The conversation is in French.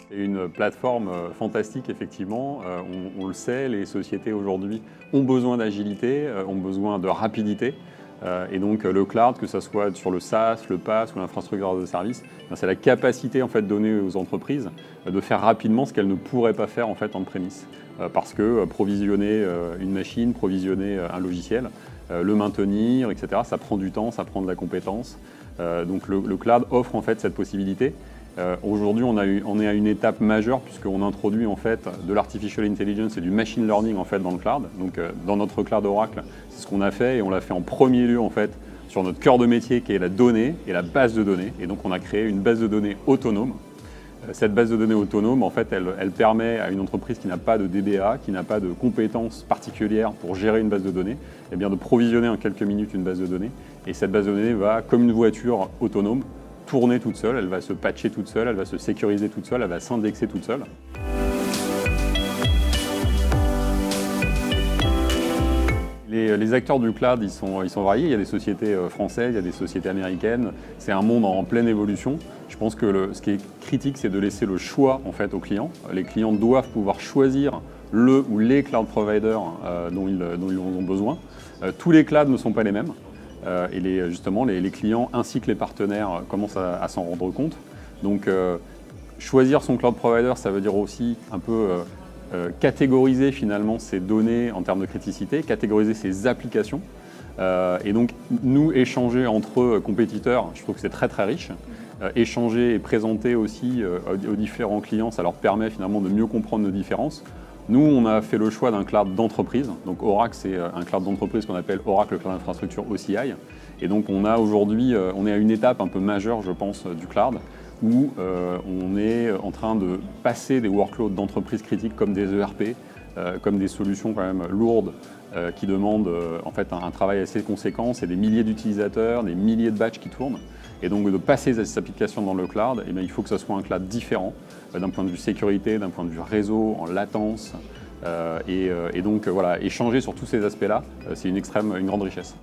C'est une plateforme fantastique, effectivement. On le sait, les sociétés aujourd'hui ont besoin d'agilité, ont besoin de rapidité. Et donc le cloud, que ce soit sur le SaaS, le PaaS ou l'infrastructure de service, c'est la capacité en fait, donnée aux entreprises de faire rapidement ce qu'elles ne pourraient pas faire en fait, on-premise. Parce que provisionner une machine, provisionner un logiciel, le maintenir, etc., ça prend du temps, ça prend de la compétence. Donc le cloud offre en fait, cette possibilité. Aujourd'hui, on est à une étape majeure puisqu'on introduit en fait de l'artificial intelligence et du machine learning en fait dans le cloud. Donc, dans notre cloud Oracle, c'est ce qu'on a fait et on l'a fait en premier lieu en fait sur notre cœur de métier qui est la donnée et la base de données. Et donc, on a créé une base de données autonome. Cette base de données autonome, en fait, elle permet à une entreprise qui n'a pas de DBA, qui n'a pas de compétences particulières pour gérer une base de données, eh bien de provisionner en quelques minutes une base de données. Et cette base de données va, comme une voiture autonome, tourner toute seule, elle va se patcher toute seule, elle va se sécuriser toute seule, elle va s'indexer toute seule. Les acteurs du cloud, ils sont variés. Il y a des sociétés françaises, il y a des sociétés américaines. C'est un monde en pleine évolution. Je pense que ce qui est critique, c'est de laisser le choix en fait, aux clients. Les clients doivent pouvoir choisir le ou les cloud providers dont ils ont besoin. Tous les clouds ne sont pas les mêmes. Et justement, les clients ainsi que les partenaires commencent à s'en rendre compte. Donc, choisir son cloud provider, ça veut dire aussi un peu catégoriser finalement ses données en termes de criticité, catégoriser ses applications. Et donc, nous, échanger entre compétiteurs, je trouve que c'est très très riche. Échanger et présenter aussi aux différents clients, ça leur permet finalement de mieux comprendre nos différences. Nous, on a fait le choix d'un cloud d'entreprise. Donc Oracle, c'est un cloud d'entreprise qu'on appelle Oracle Cloud Infrastructure OCI. Et donc on a aujourd'hui, on est à une étape un peu majeure, je pense, du cloud, où on est en train de passer des workloads d'entreprises critiques comme des ERP, comme des solutions quand même lourdes, qui demandent en fait un travail assez conséquent. C'est des milliers d'utilisateurs, des milliers de batchs qui tournent. Et donc de passer ces applications dans le cloud, eh bien, il faut que ce soit un cloud différent d'un point de vue sécurité, d'un point de vue réseau, en latence. Et donc voilà, échanger sur tous ces aspects-là, c'est une grande richesse.